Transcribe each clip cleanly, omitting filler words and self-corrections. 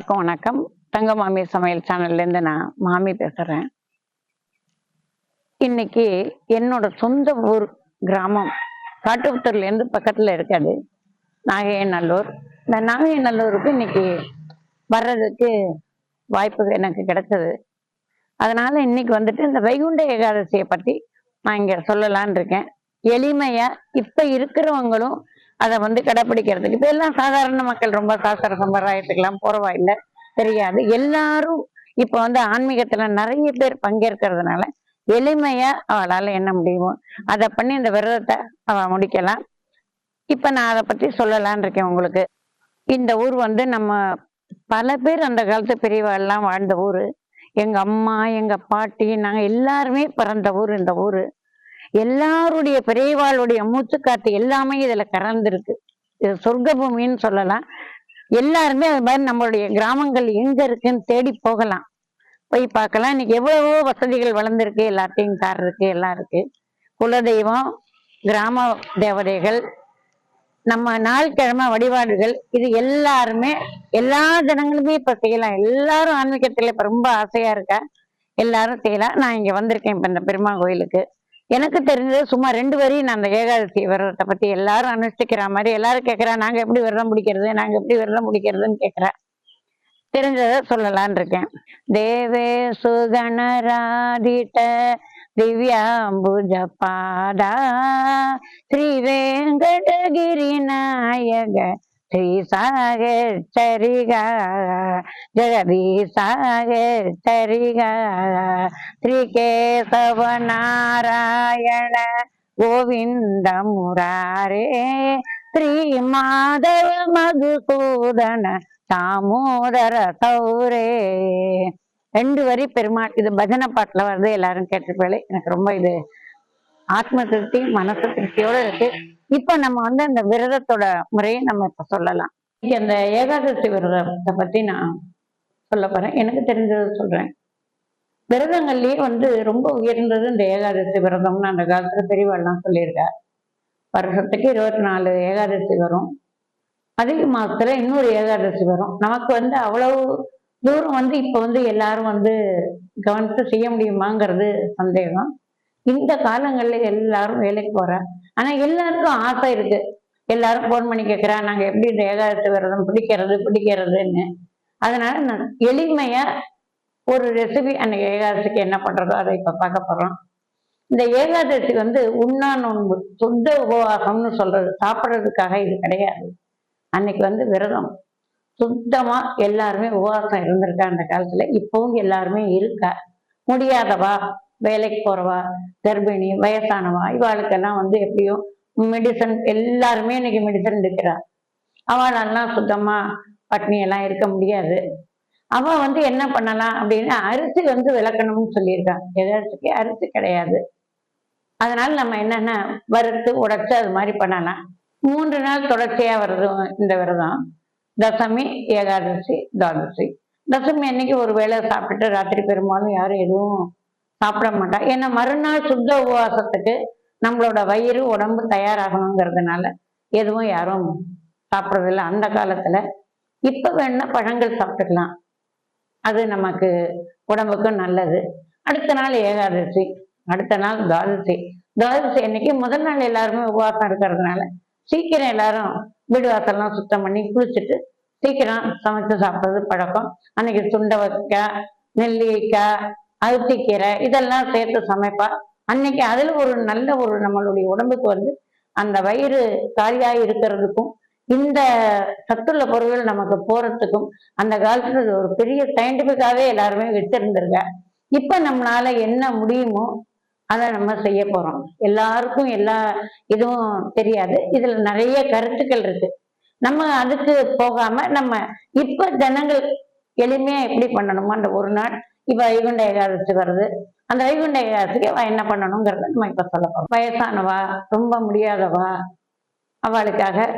எல்லாருக்கும் வணக்கம். தங்க மாமி சமையல் சேனல்ல இருந்து நான் மாமி பேசுறேன். இன்னைக்கு என்னோட சொந்த ஊர் கிராமம் காட்டுப்புத்தூர்ல இருந்து பக்கத்துல இருக்காது நாகையநல்லூர். இந்த நாகையநல்லூருக்கு இன்னைக்கு வர்றதுக்கு வாய்ப்பு எனக்கு கிடைச்சது. அதனால இன்னைக்கு வந்துட்டு இந்த வைகுண்ட ஏகாதசியை பத்தி நான் இங்க சொல்லலான் இருக்கேன். எளிமையா இப்ப இருக்கிறவங்களும் அதை கடைப்பிடிக்கிறதுக்கு இப்ப எல்லாம் சாதாரண மக்கள் ரொம்ப சாஸ்திர சம்பிரதாயத்துக்கெல்லாம் போறவா இல்லை, தெரியாது. எல்லாரும் இப்ப ஆன்மீகத்துல நிறைய பேர் பங்கேற்கிறதுனால எளிமையா அவளால என்ன முடியுமோ அதை பண்ணி இந்த விரதத்தை அவ முடிக்கலாம். இப்ப நான் அதை பத்தி சொல்லலான் இருக்கேன் உங்களுக்கு. இந்த ஊர் நம்ம பல பேர் அந்த காலத்து பெரியவா எல்லாம் வாழ்ந்த ஊரு. எங்க அம்மா எங்க பாட்டி நாங்க எல்லாருமே பிறந்த ஊர் இந்த ஊரு. எல்லாருடைய பெரியவாளுடைய மூச்சுக்காத்து எல்லாமே இதுல கலந்துருக்கு. இது சொர்க்க பூமின்னு சொல்லலாம். எல்லாருமே அது மாதிரி நம்மளுடைய கிராமங்கள் எங்க இருக்குன்னு தேடி போகலாம், போய் பார்க்கலாம். இன்னைக்கு எவ்வளவோ வசதிகள் வளர்ந்துருக்கு, எல்லாத்தையும் கார் இருக்கு, எல்லாம் இருக்கு. குலதெய்வம், கிராம தேவதைகள், நம்ம நாள்கிழமை வழிபாடுகள், இது எல்லாருமே எல்லா ஜனங்களுமே இப்ப செய்யலாம். எல்லாரும் ஆன்மீகத்துல இப்ப ரொம்ப ஆசையா இருக்கா, எல்லாரும் செய்யலாம். நான் இங்க வந்திருக்கேன் இப்ப இந்த பெருமாள் கோயிலுக்கு. எனக்கு தெரிஞ்சது சும்மா 2 வரி நான் அந்த ஏகாதசி விரதத்தை பத்தி எல்லாரும் அனுஷ்டிக்கிற மாதிரி எல்லாரும் கேட்கிறா, நாங்க எப்படி விரதம் பிடிக்கிறதுன்னு கேட்கிறா. தெரிஞ்சதை சொல்லலான் இருக்கேன். தேவே சுகணராதிட்ட திவ்யாம்புஜ பாதா ஸ்ரீ வெங்கடகிரி நாயக ஸ்ரீ சாகர் சரிகா ஜெகதீ சாகர் சரிகா ஸ்ரீ கேசவ நாராயண கோவிந்த முராரே ஸ்ரீ மாதவ மதுசூதன தாமோதர சௌரே. 2 வரி பெருமாள். இது பஜனை பாட்டுல வருது, எல்லாரும் கேட்டிருப்பேன். எனக்கு ரொம்ப இது ஆத்ம திருப்தி மனசு திருப்தியோட இருக்கு. இப்ப நம்ம அந்த விரதத்தோட முறையை நம்ம இப்ப சொல்லலாம். அந்த ஏகாதசி விரதத்தை பத்தி நான் சொல்ல போறேன். எனக்கு தெரிஞ்சதை சொல்றேன். விரதங்கள்லயே ரொம்ப உயர்ந்தது இந்த ஏகாதசி விரதம்னு அந்த காலத்துல பெரியவாள்லாம் சொல்லியிருக்கா. வருஷத்துக்கு 24 ஏகாதசி வரும். அதிக மாசத்துல இன்னொரு ஏகாதசி வரும். நமக்கு அவ்வளவு தூரம் இப்ப எல்லாரும் கவனித்து செய்ய முடியுமாங்கிறது சந்தேகம். இந்த காலங்கள்ல எல்லாரும் வேலைக்கு போற, ஆனா எல்லாருக்கும் ஆசை இருக்கு. எல்லாரும் போன் பண்ணி கேட்கிறா, நாங்க எப்படி இந்த ஏகாதசி விரதம் பிடிக்கிறதுன்னு. அதனால நான் எளிமையா ஒரு ரெசிபி அன்னைக்கு ஏகாதசிக்கு என்ன பண்றதோ அதை இப்ப பார்க்க போறோம். இந்த ஏகாதசி உண்ணா நோன்பு, சுத்த உபவாசம்னு சொல்றது. சாப்பிட்றதுக்காக இது கிடையாது. அன்னைக்கு விரதம் சுத்தமா எல்லாருமே உபவாசம் இருந்திருக்கா அந்த காலத்துல. இப்பவும் எல்லாருமே இருக்கா. முடியாதவா, வேலைக்கு போறவா, கர்ப்பிணி, வயசானவா, இவாளுக்கெல்லாம் எப்படியும் மெடிசன், எல்லாருமே இன்னைக்கு மெடிசன் எடுக்கிறா. அவளெல்லாம் சுத்தமா பட்னி எல்லாம் இருக்க முடியாது. அவ என்ன பண்ணலாம் அப்படின்னு அரிசி விளக்கணும்னு சொல்லியிருக்கா. எதாச்சுக்கு அரிசி கிடையாது. அதனால நம்ம என்னன்னா வறுத்து உடைச்சு அது மாதிரி பண்ணலாம். 3 நாள் தொடர்ச்சியா வருது இந்த விரதம். தசமி, ஏகாதசி, துவாதசி. தசமி அன்னைக்கு ஒரு வேளை சாப்பிட்டுட்டு ராத்திரி பெரும்பாலும் யாரும் எதுவும் சாப்பிட மாட்டா. ஏன்னா மறுநாள் சுத்த உபவாசத்துக்கு நம்மளோட வயிறு உடம்பு தயாராகணுங்கிறதுனால எதுவும் யாரும் சாப்பிட்றதில்லை அந்த காலத்துல. இப்ப வேணா பழங்கள் சாப்பிட்டுக்கலாம், அது நமக்கு உடம்புக்கு நல்லது. அடுத்த நாள் ஏகாதசி, அடுத்த நாள் துவாதசி. துவாதசி அன்னைக்கு முதல் நாள் எல்லாருமே உபவாசம் இருக்கிறதுனால சீக்கிரம் எல்லாரும் வீடு வாசல்லாம் சுத்தம் பண்ணி குளிச்சுட்டு சீக்கிரம் சமைச்சு சாப்பிட்றது பழக்கம். அன்னைக்கு சுண்டவக்காய், நெல்லிக்காய், அகத்திக்கீரை இதெல்லாம் சேர்த்து சமைப்பா. அன்னைக்கு அதுல ஒரு நல்ல ஒரு நம்மளுடைய உடம்புக்கு அந்த வயிறு காலியாய் இருக்கிறதுக்கும் இந்த சத்துள்ள பொருள்கள் நமக்கு போறதுக்கும் அந்த காலத்துல ஒரு பெரிய சயின்டிபிக்காவே எல்லாருமே வச்சிருந்திருக்க. இப்ப நம்மளால என்ன முடியுமோ அதை நம்ம செய்ய போறோம். எல்லாருக்கும் எல்லா இதுவும் தெரியாது. இதுல நிறைய கருத்துக்கள் இருக்கு. நம்ம அதுக்கு போகாம நம்ம இப்ப ஜனங்கள் எளிமையா எப்படி பண்ணணுமோ அந்த ஒரு நாள், இப்ப வைகுண்ட ஏகாதசி வருது, அந்த வைகுண்ட ஏகாதசிக்கு அவ என்ன பண்ணணுங்கிறத நம்ம இப்ப சொல்ல போறோம். வயசானவா, ரொம்ப முடியாதவா, அவளுக்காக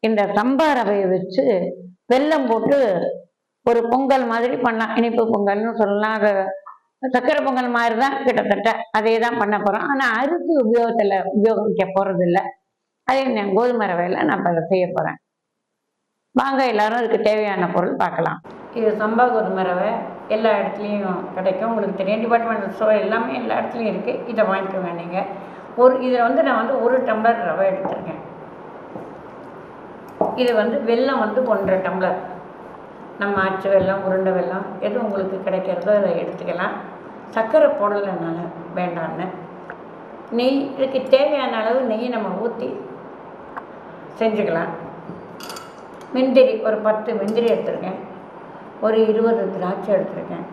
இந்த சம்பா ரவையை வச்சு வெல்லம் போட்டு ஒரு பொங்கல் மாதிரி பண்ணலாம். இனிப்பு பொங்கல்னு சொல்லலாம். அது சக்கரை பொங்கல் மாதிரிதான் கிட்டத்தட்ட அதே தான் பண்ண போறோம். ஆனா அரிசி உபயோகிக்க போறது இல்லை. அதே கோதுமை ரவையில நான் இப்ப அதை செய்ய போறேன். வாங்க எல்லாரும் அதுக்கு தேவையான பொருள் பார்க்கலாம். இது சம்பா கோதுமை ரவை எல்லா இடத்துலையும் கிடைக்கும், உங்களுக்கு தெரியும். டிபார்ட்மெண்டல் ஸ்டோர் எல்லாமே எல்லா இடத்துலையும் இருக்குது. இதை வாங்கிக்கோங்க நீங்கள். இதில் வந்து நான் வந்து 1 டம்ளர் ரவை எடுத்திருக்கேன். இது வந்து வெல்லம் வந்து 1.5 டம்ளர். நம்ம அச்சு வெல்லம், உருண்டை வெல்லம் எது உங்களுக்கு கிடைக்கிறதோ அதை எடுத்துக்கலாம். சர்க்கரை போடலைனால வேண்டான்னு. நெய், இதுக்கு தேவையான அளவு நெய் நம்ம ஊற்றி செஞ்சுக்கலாம். முந்திரி ஒரு 10 முந்திரி எடுத்துருக்கேன், ஒரு 20 திராட்சை எடுத்துருக்கேன்,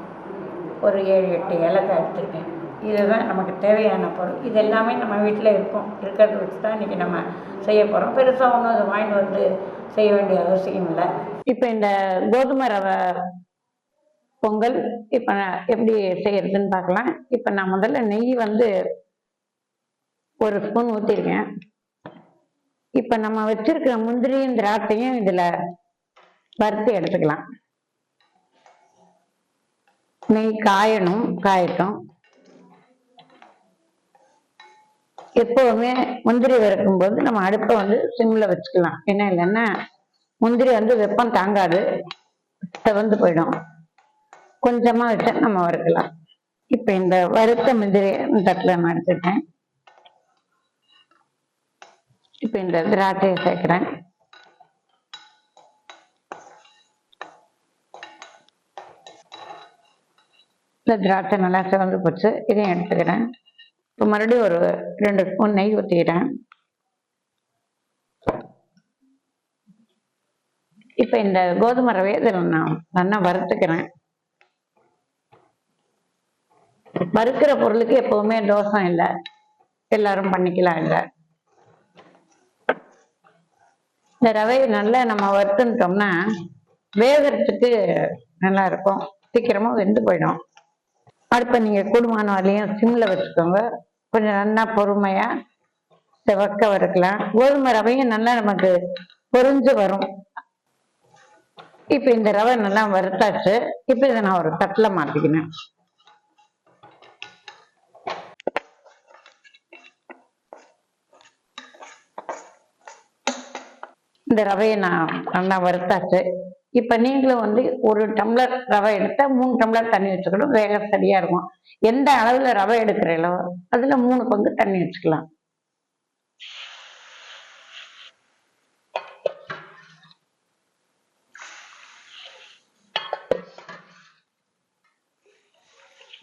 ஒரு 7-8 ஏலக்காய் எடுத்துருக்கேன். இதுதான் நமக்கு தேவையான பொருள். இது எல்லாமே நம்ம வீட்டில் இருக்கும், இருக்கிறத வச்சு தான் இன்றைக்கி நம்ம செய்ய போகிறோம். பெருசாக ஒன்றும் அதை வாங்கிட்டு வந்து செய்ய வேண்டிய அவசியம் இல்லை. இப்போ இந்த கோதுமை ரவை பொங்கல் இப்போ நான் எப்படி செய்யறதுன்னு பார்க்கலாம். இப்போ நான் முதல்ல நெய் வந்து 1 ஸ்பூன் ஊற்றிருக்கேன். இப்போ நம்ம வச்சிருக்கிற முந்திரியும் திராட்சையும் இதில் வறுத்து எடுத்துக்கலாம். நெய் காயட்டும். எப்போவுமே முந்திரி வறுக்கும்போது நம்ம அடுப்பை வந்து சிம்மில் வச்சுக்கலாம். ஏன்னா இல்லைன்னா முந்திரி வந்து வெப்பம் தாங்காது, செவந்து போயிடும். கொஞ்சமாக வச்சா நம்ம வறுக்கலாம். இப்போ இந்த வறுத்த முந்திரி தட்டில் நான் எடுத்துட்டேன். இப்போ இந்த திராட்சையை சேர்க்குறேன். இந்த திராட்சை நல்லா சிவந்து போச்சு, இதையும் எடுத்துக்கிறேன். இப்போ மறுபடியும் ஒரு 2 ஸ்பூன் நெய் ஊற்றிக்கிறேன். இப்போ இந்த கோதுமை ரவையை இதில் நான் நல்லா வறுத்துக்கிறேன். வறுக்கிற பொருளுக்கு எப்பவுமே தோஷம் இல்லை, எல்லாரும் பண்ணிக்கலாம். இல்லை, இந்த ரவையை நல்லா நம்ம வறுத்துட்டோம்னா வேகிறதுக்கு நல்லா இருக்கும், சீக்கிரமா வெந்து போயிடும். அடுப்பை நீங்கள் கூடுமான வரையும் சிம்மில் வச்சுக்கோங்க. கொஞ்சம் நல்லா பொறுமையாக செவக்க வறுக்கலாம். கோதுமை ரவையும் நல்லா நமக்கு பொரிஞ்சு வரும். இப்போ இந்த ரவை நல்லா வறுத்தாச்சு. இப்போ இதை நான் ஒரு தட்டில் மாற்றிக்கினேன். இந்த ரவையை நான் நல்லா வறுத்தாச்சு. இப்போ நீங்களும் வந்து 1 டம்ளர் ரவை எடுத்தால் 3 டம்ளர் தண்ணி வச்சுக்கணும், வேக சரியா இருக்கும். எந்த அளவுல ரவை எடுக்கிறீங்களோ அதுல 3 பங்கு தண்ணி வச்சுக்கலாம்.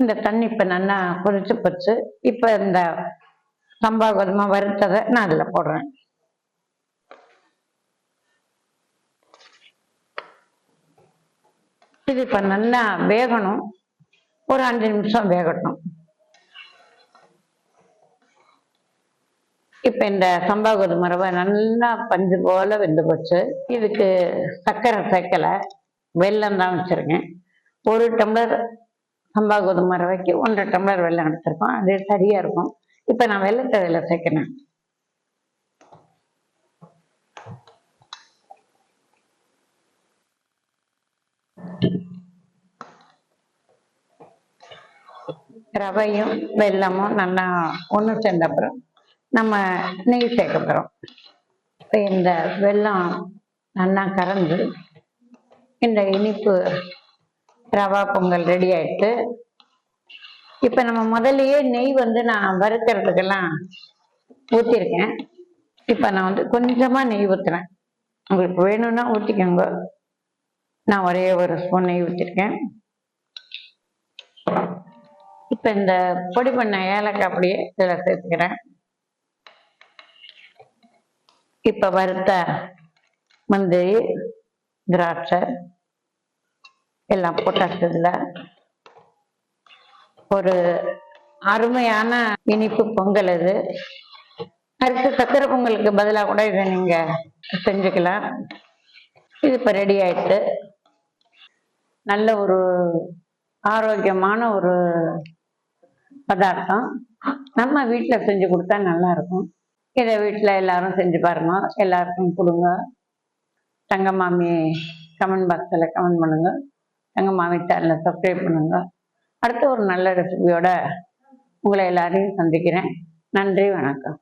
இந்த தண்ணி இப்ப நல்லா கொதிச்சு போச்சு. இப்ப இந்த சம்பா கோதுமை வறுத்ததை நான் அதுல போடுறேன். இது இப்ப நல்லா வேகணும், ஒரு 5 நிமிஷம் வேகட்டும். இப்ப இந்த சம்பா கோதுமை ரவை நல்லா பஞ்சு போல வெந்து போச்சு. இதுக்கு சர்க்கரை சேர்க்கல, வெல்லம் தான் வச்சிருக்கேன். 1 டம்ளர் சம்பா கோதுமை ரவைக்கு 1.5 டம்ளர் வெல்லம் எடுத்திருக்கோம், அது சரியா இருக்கும். இப்ப நான் வெல்லத்தை இதில் சேர்க்கிறேன். ரவையும் வெல்லமும் நல்லா ஒன்று சேர்ந்த அப்புறம் நம்ம நெய் சேர்க்க போகிறோம். இப்போ இந்த வெல்லம் நல்லா கரைஞ்சு இந்த இனிப்பு ரவா பொங்கல் ரெடி ஆயிடுச்சு. இப்போ நம்ம முதல்லையே நெய் வந்து நான் வறுக்கிறதுக்கெல்லாம் ஊற்றிருக்கேன். இப்போ நான் வந்து கொஞ்சமாக நெய் ஊற்றுறேன், உங்களுக்கு வேணும்னா ஊற்றிக்கோங்க. நான் ஒரே 1 ஸ்பூன் நெய் ஊற்றிருக்கேன். இப்போ இந்த பொடி பண்ண ஏலக்காய் அப்படியே இதில் சேர்த்துக்கிறேன். இப்போ வறுத்த முந்திரி திராட்சை எல்லாம் போட்டாச்சு. இதில் ஒரு அருமையான இனிப்பு பொங்கல் இது. அடுத்து சக்கரை பொங்கலுக்கு பதிலாக கூட இதை நீங்க செஞ்சுக்கலாம். இது இப்போ ரெடி ஆயிடுச்சு. நல்ல ஒரு ஆரோக்கியமான ஒரு பதார்த்தம், நம்ம வீட்டில் செஞ்சு கொடுத்தா நல்லா இருக்கும். இதை வீட்டில் எல்லாரும் செஞ்சு பாருங்க, எல்லாருக்கும் கொடுங்க. தங்கமாமி கமெண்ட் பாக்ஸில் கமெண்ட் பண்ணுங்க, தங்கமாமி சேனலை சப்ஸ்கிரைப் பண்ணுங்க. அடுத்த ஒரு நல்ல ரெசிபியோட உங்களை எல்லாரையும் சந்திக்கிறேன். நன்றி, வணக்கம்.